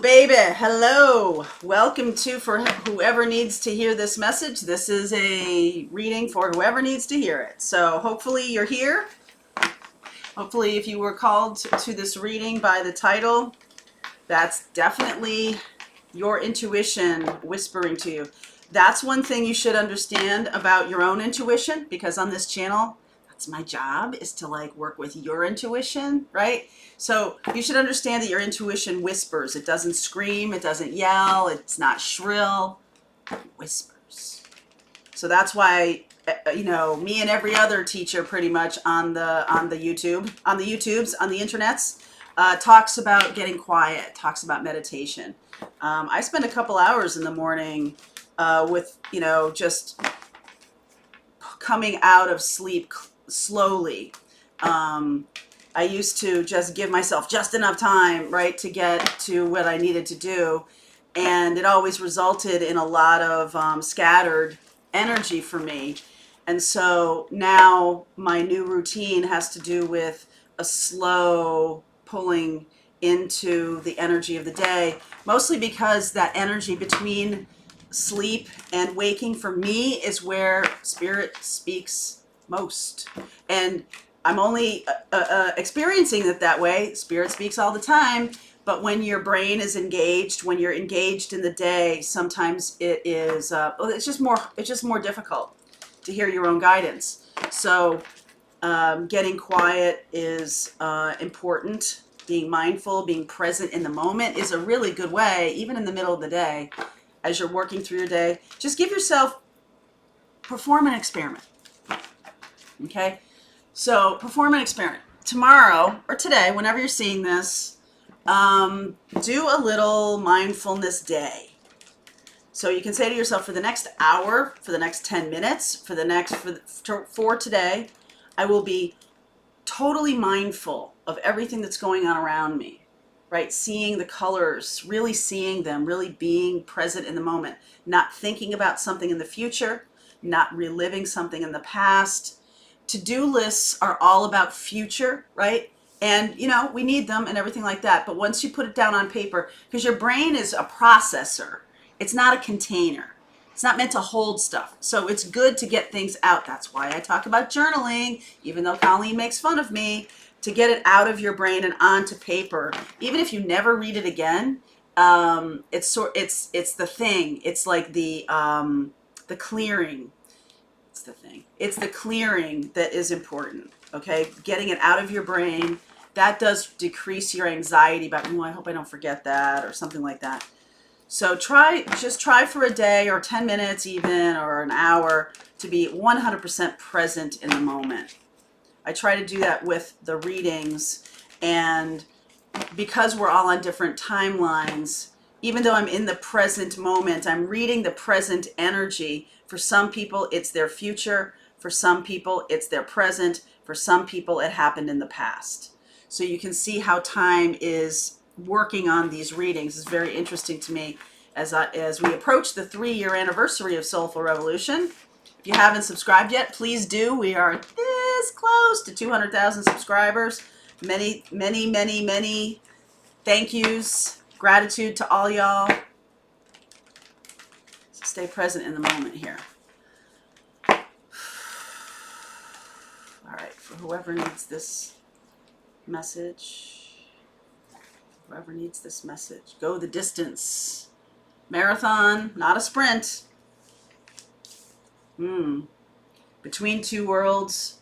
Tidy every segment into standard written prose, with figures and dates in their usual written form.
baby. Hello. Welcome to for whoever needs to hear this message. This is a reading for whoever needs to hear it. So hopefully you're here. Hopefully if you were called to this reading by the title, that's definitely your intuition whispering to you. That's one thing you should understand about your own intuition, because on this channel, that's my job, is to like work with your intuition, right? So you should understand that your intuition whispers. It doesn't scream, it doesn't yell, it's not shrill, it whispers. So that's why, you know, me and every other teacher pretty much on the YouTubes, on the internets, talks about getting quiet, talks about meditation. I spend a couple hours in the morning with, you know, just coming out of sleep slowly. I used to just give myself just enough time, right, to get to what I needed to do. And it always resulted in a lot of scattered energy for me. And so now my new routine has to do with a slow pulling into the energy of the day, mostly because that energy between sleep and waking for me is where spirit speaks most. And I'm only experiencing it that way. Spirit speaks all the time, but when your brain is engaged, when you're engaged in the day, sometimes it is it's just more difficult to hear your own guidance. So getting quiet is important. Being mindful, being present in the moment is a really good way, even in the middle of the day, as you're working through your day. Just give yourself, perform an experiment. Okay? So perform an experiment. Tomorrow, or today, whenever you're seeing this, do a little mindfulness day. So you can say to yourself, for the next hour, for the next 10 minutes, for today, I will be totally mindful of everything that's going on around me, right? Seeing the colors, really seeing them, really being present in the moment, not thinking about something in the future, not reliving something in the past. To-do lists are all about future, right? And, you know, we need them and everything like that. But once you put it down on paper, because your brain is a processor, it's not a container. It's not meant to hold stuff. So it's good to get things out. That's why I talk about journaling, even though Colleen makes fun of me, to get it out of your brain and onto paper. Even if you never read it again, it's the thing. It's like the clearing. It's the thing. It's the clearing that is important, okay? Getting it out of your brain, that does decrease your anxiety about, oh, I hope I don't forget that, or something like that. So just try for a day, or 10 minutes even, or an hour, to be 100% present in the moment. I try to do that with the readings, and because we're all on different timelines, even though I'm in the present moment, I'm reading the present energy. For some people, it's their future. For some people, it's their present. For some people, it happened in the past. So you can see how time is working on these readings. It's very interesting to me as we approach the 3-year anniversary of Soulful Revolution. If you haven't subscribed yet, please do. We are this close to 200,000 subscribers. Many, many, many, many thank yous. Gratitude to all y'all. So stay present in the moment here. All right, for whoever needs this message, go the distance. Marathon, not a sprint. Between two worlds.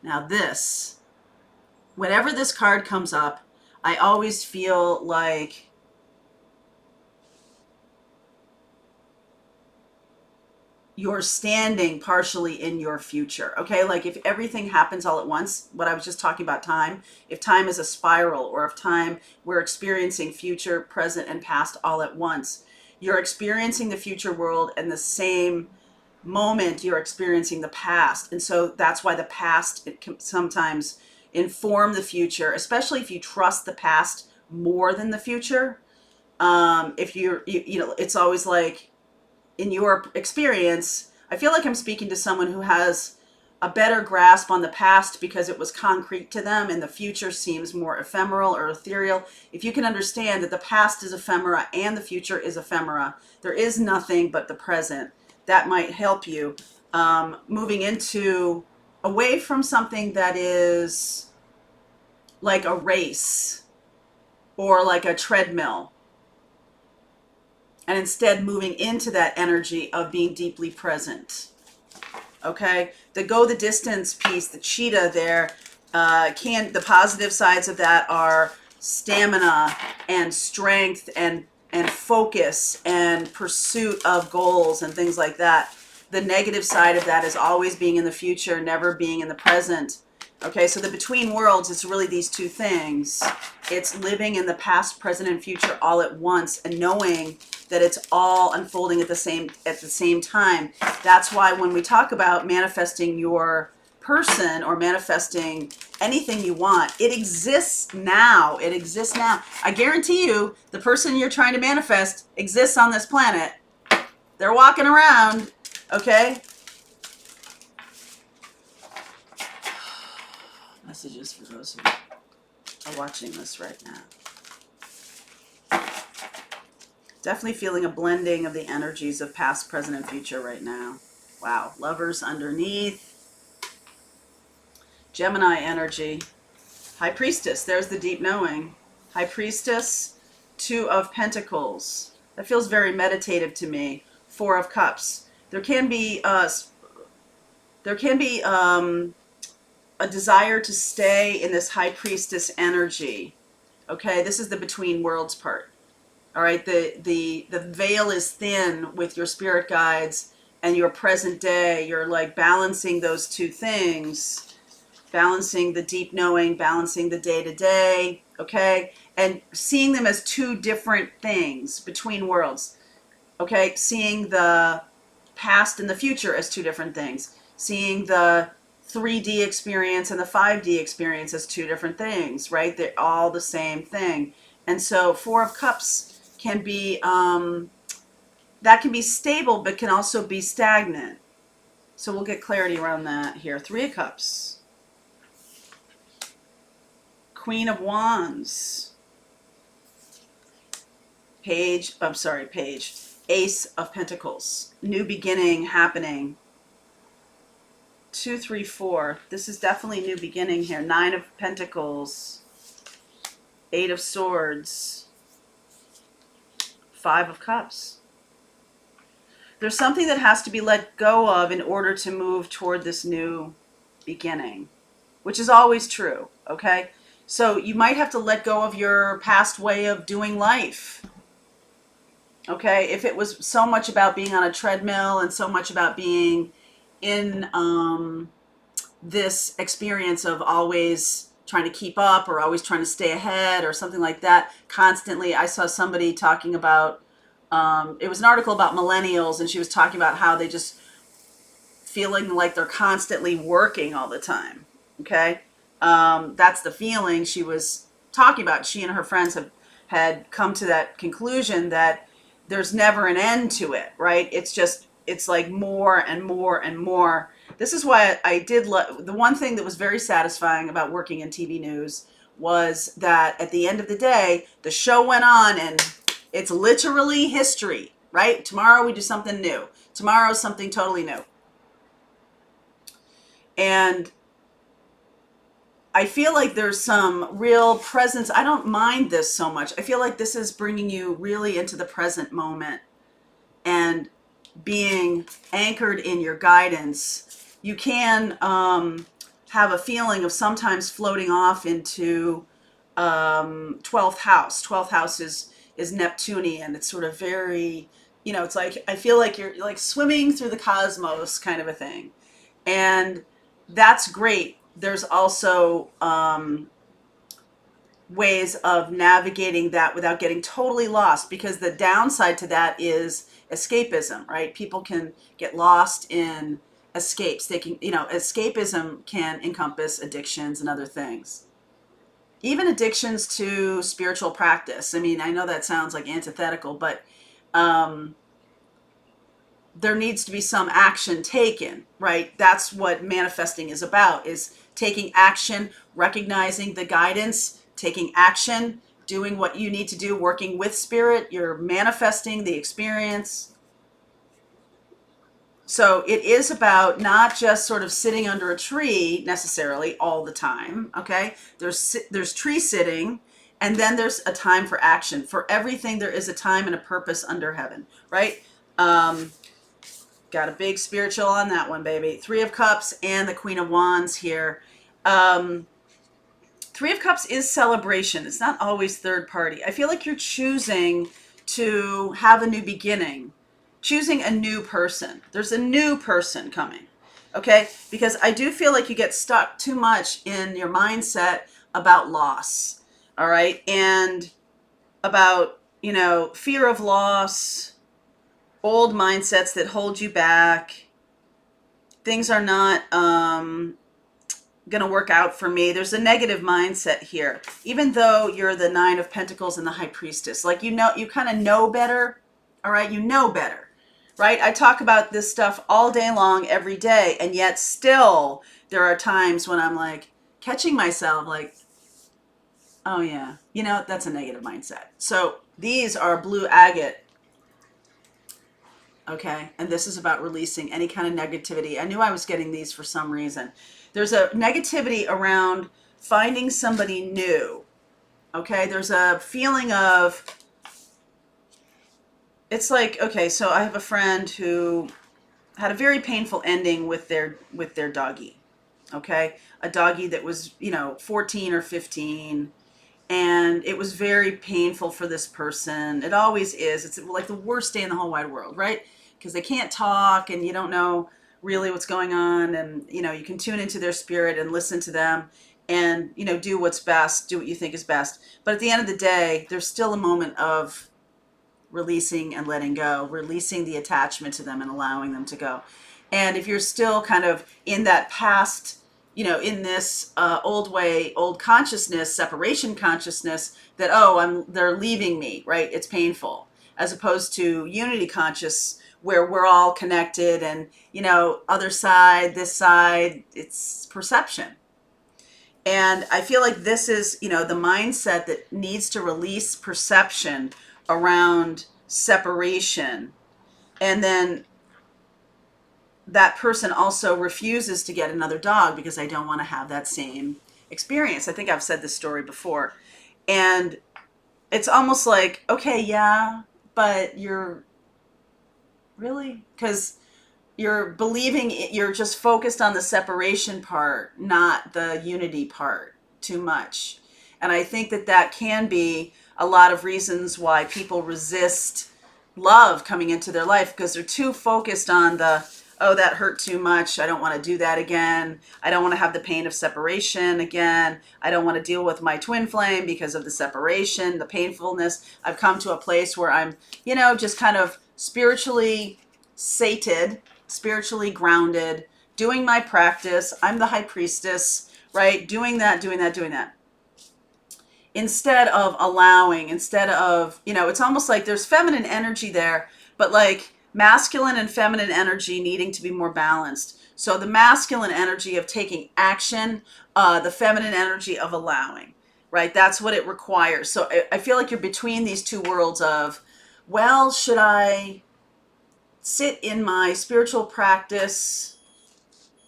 Now this, whenever this card comes up, I always feel like you're standing partially in your future, okay? Like if everything happens all at once, what I was just talking about time, if time is a spiral, or if we're experiencing future, present, and past all at once, you're experiencing the future world, and the same moment you're experiencing the past. And so that's why the past, it can sometimes inform the future, especially if you trust the past more than the future. If you know, it's always like, in your experience, I feel like I'm speaking to someone who has a better grasp on the past because it was concrete to them, and the future seems more ephemeral or ethereal. If you can understand that the past is ephemera and the future is ephemera, there is nothing but the present, that might help you moving into away from something that is like a race or like a treadmill, and instead moving into that energy of being deeply present. Okay, the go the distance piece, the cheetah there, the positive sides of that are stamina and strength and focus and pursuit of goals and things like that. The negative side of that is always being in the future, never being in the present. Okay, so the between worlds, it's really these two things. It's living in the past, present, and future all at once, and knowing that it's all unfolding at the same time. That's why when we talk about manifesting your person or manifesting anything you want, it exists now. It exists now. I guarantee you, the person you're trying to manifest exists on this planet. They're walking around, okay? Messages for those who are watching this right now. Definitely feeling a blending of the energies of past, present, and future right now. Wow. Lovers underneath. Gemini energy. High Priestess. There's the deep knowing. High Priestess. 2 of Pentacles. That feels very meditative to me. 4 of Cups. There can be a desire to stay in this High Priestess energy. Okay, this is the between worlds part. All right, the veil is thin with your spirit guides and your present day. You're like balancing those two things, balancing the deep knowing, balancing the day-to-day, okay? And seeing them as two different things, between worlds, okay? Seeing the past and the future as two different things. Seeing the 3D experience and the 5D experience as two different things, right? They're all the same thing. And so 4 of Cups can be, that can be stable, but can also be stagnant. So we'll get clarity around that here. 3 of Cups. Queen of Wands. Page. Ace of Pentacles. New beginning happening. 2, 3, 4. This is definitely new beginning here. 9 of Pentacles. 8 of Swords. 5 of Cups. There's something that has to be let go of in order to move toward this new beginning, which is always true, okay? So you might have to let go of your past way of doing life, okay? If it was so much about being on a treadmill and so much about being in this experience of always trying to keep up or always trying to stay ahead or something like that constantly. I saw somebody talking about, it was an article about millennials, and she was talking about how they just feeling like they're constantly working all the time. Okay. That's the feeling she was talking about. She and her friends had come to that conclusion that there's never an end to it, right? It's like more and more and more. This is why I did the one thing that was very satisfying about working in TV news was that at the end of the day, the show went on and it's literally history, right? Tomorrow we do something new. Tomorrow something totally new. And I feel like there's some real presence. I don't mind this so much. I feel like this is bringing you really into the present moment and being anchored in your guidance. You can have a feeling of sometimes floating off into 12th house. 12th house is Neptunian. It's sort of very, it's like, I feel like you're like swimming through the cosmos kind of a thing. And that's great. There's also ways of navigating that without getting totally lost, because the downside to that is escapism, right? People can get lost in escapes. They can, escapism can encompass addictions and other things. Even addictions to spiritual practice. I mean, I know that sounds like antithetical, but there needs to be some action taken, right? That's what manifesting is about, is taking action, recognizing the guidance, taking action, doing what you need to do, working with spirit. You're manifesting the experience. So it is about not just sort of sitting under a tree necessarily all the time, okay? There's tree sitting, and then there's a time for action. For everything, there is a time and a purpose under heaven, right? Got a big spiritual on that one, baby. Three of Cups and the Queen of Wands here. Three of Cups is celebration. It's not always third party. I feel like you're choosing to have a new beginning, choosing a new person. There's a new person coming, okay? Because I do feel like you get stuck too much in your mindset about loss, all right? And about, fear of loss, old mindsets that hold you back. Things are not going to work out for me. There's a negative mindset here. Even though you're the Nine of Pentacles and the High Priestess, like, you kind of know better, all right? You know better, right? I talk about this stuff all day long, every day, and yet still there are times when I'm like catching myself like, oh yeah, that's a negative mindset. So these are blue agate. Okay, and this is about releasing any kind of negativity. I knew I was getting these for some reason. There's a negativity around finding somebody new. Okay, there's a feeling of, it's like, okay, so I have a friend who had a very painful ending with their doggie. Okay, a doggie that was, 14 or 15. And it was very painful for this person. It always is. It's like the worst day in the whole wide world, right? Because they can't talk and you don't know really what's going on. And, you can tune into their spirit and listen to them and, do what's best, do what you think is best. But at the end of the day, there's still a moment of releasing and letting go, releasing the attachment to them and allowing them to go. And if you're still kind of in that past, in this old consciousness, separation consciousness, that, they're leaving me, right? It's painful, as opposed to unity conscious, where we're all connected and, other side, this side, it's perception. And I feel like this is, the mindset that needs to release perception around separation. And then that person also refuses to get another dog because I don't want to have that same experience. I think I've said this story before. And it's almost like, okay, yeah, but you're really, because you're you're just focused on the separation part, not the unity part too much. And I think that can be a lot of reasons why people resist love coming into their life, because they're too focused on oh, that hurt too much. I don't want to do that again. I don't want to have the pain of separation again. I don't want to deal with my twin flame because of the separation, the painfulness. I've come to a place where I'm, just kind of spiritually sated, spiritually grounded, doing my practice. I'm the High Priestess, right? Doing that. Instead of allowing, it's almost like there's feminine energy there, but like masculine and feminine energy needing to be more balanced. So the masculine energy of taking action, the feminine energy of allowing, right? That's what it requires. So I feel like you're between these two worlds of, well, should I sit in my spiritual practice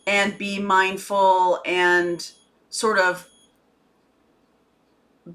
and be mindful and sort of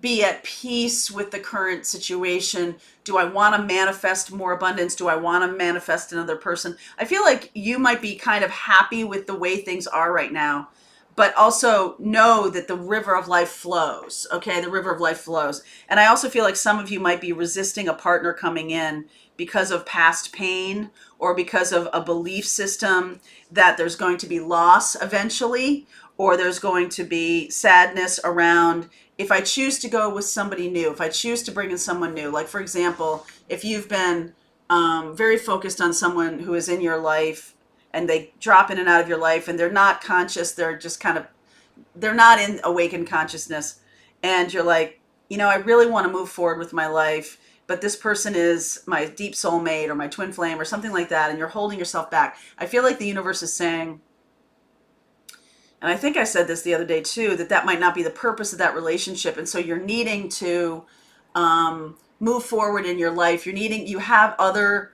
be at peace with the current situation? Do I want to manifest more abundance? Do I want to manifest another person? I feel like you might be kind of happy with the way things are right now, but also know that the river of life flows, okay? The river of life flows. And I also feel like some of you might be resisting a partner coming in because of past pain or because of a belief system that there's going to be loss eventually, or there's going to be sadness around if I choose to go with somebody new, if I choose to bring in someone new. Like, for example, if you've been very focused on someone who is in your life and they drop in and out of your life and they're not conscious, they're just kind of, they're not in awakened consciousness. And you're like, I really want to move forward with my life. but this person is my deep soulmate or my twin flame or something like that, and you're holding yourself back. I feel like the universe is saying, and I think I said this the other day too, that might not be the purpose of that relationship. And so you're needing to move forward in your life. You have other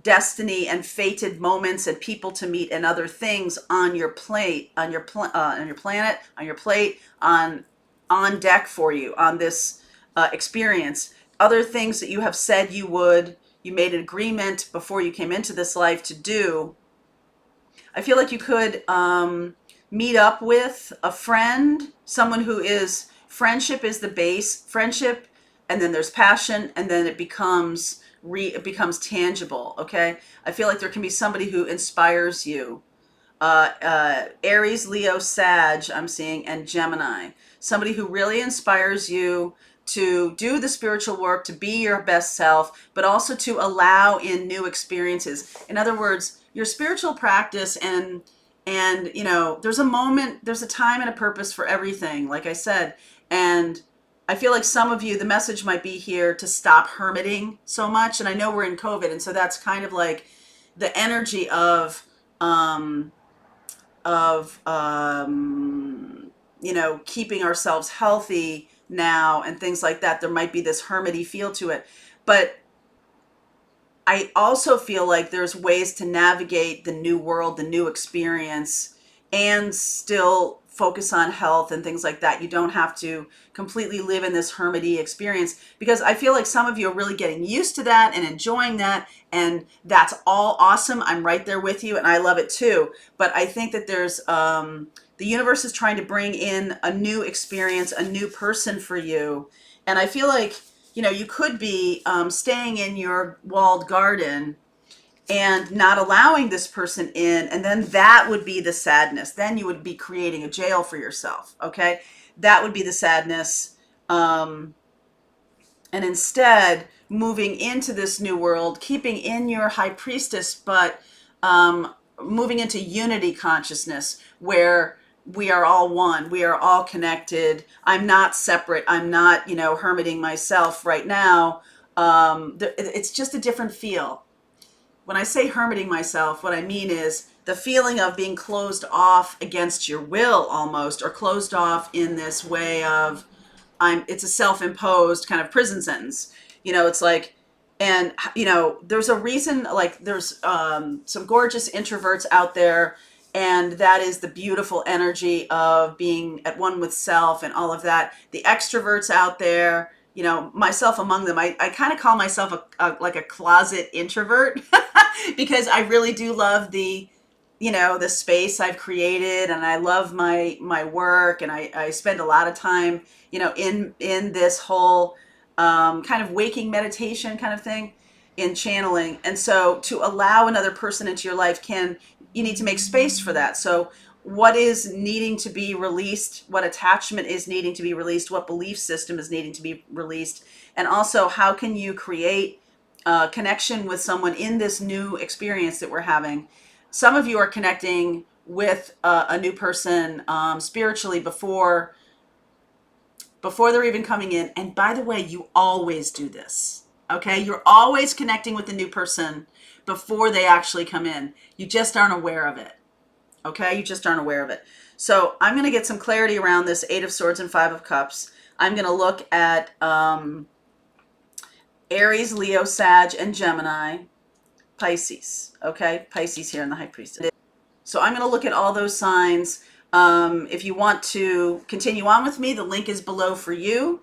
destiny and fated moments and people to meet and other things on your plate, on your planet, on your plate, on deck for you on this experience. Other things that you have said you made an agreement before you came into this life to do. I feel like you could meet up with a friend, someone who is, friendship is the base, friendship, and then there's passion, and then it becomes tangible, okay? I feel like there can be somebody who inspires you. Aries, Leo, Sag, I'm seeing, and Gemini. Somebody who really inspires you to do the spiritual work, to be your best self, but also to allow in new experiences. In other words, your spiritual practice and there's a moment, there's a time and a purpose for everything, like I said. And I feel like some of you, the message might be here to stop hermiting so much. And I know we're in COVID, and so that's kind of like the energy of keeping ourselves healthy now and things like that. There might be this hermity feel to it. But I also feel like there's ways to navigate the new world, the new experience, and still focus on health and things like that. You don't have to completely live in this hermity experience, because I feel like some of you are really getting used to that and enjoying that, and that's all awesome. I'm right there with you, and I love it too. But I think that there's the universe is trying to bring in a new experience, a new person for you. And I feel like, you could be staying in your walled garden and not allowing this person in, and then that would be the sadness. Then you would be creating a jail for yourself, okay? That would be the sadness. And instead, moving into this new world, keeping in your high priestess, but moving into unity consciousness, where we are all one, we are all connected. I'm not separate. I'm not, hermiting myself right now. It's just a different feel. When I say hermiting myself, what I mean is the feeling of being closed off against your will almost, or closed off in this way of, it's a self-imposed kind of prison sentence. It's like, and, there's a reason, like there's some gorgeous introverts out there, and that is the beautiful energy of being at one with self and all of that. The extroverts out there, myself among them, I kind of call myself like a closet introvert because I really do love the space I've created, and I love my work, and I spend a lot of time, in this whole kind of waking meditation kind of thing, in channeling. And so to allow another person into your life, you need to make space for that. So what is needing to be released, what attachment is needing to be released, what belief system is needing to be released, and also how can you create a connection with someone in this new experience that we're having. Some of you are connecting with a new person spiritually before they're even coming in. And by the way, you always do this, okay? You're always connecting with the new person before they actually come in. You just aren't aware of it. Okay, you just aren't aware of it. So I'm going to get some clarity around this 8 of Swords and 5 of Cups. I'm going to look at Aries, Leo, Sag, and Gemini, Pisces. Okay, Pisces here in the High Priestess. So I'm going to look at all those signs. If you want to continue on with me, the link is below for you.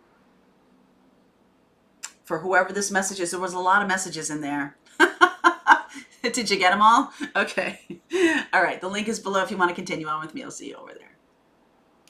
For whoever this message is, there was a lot of messages in there. Did you get them all? Okay. All right. The link is below if you want to continue on with me. I'll see you over there.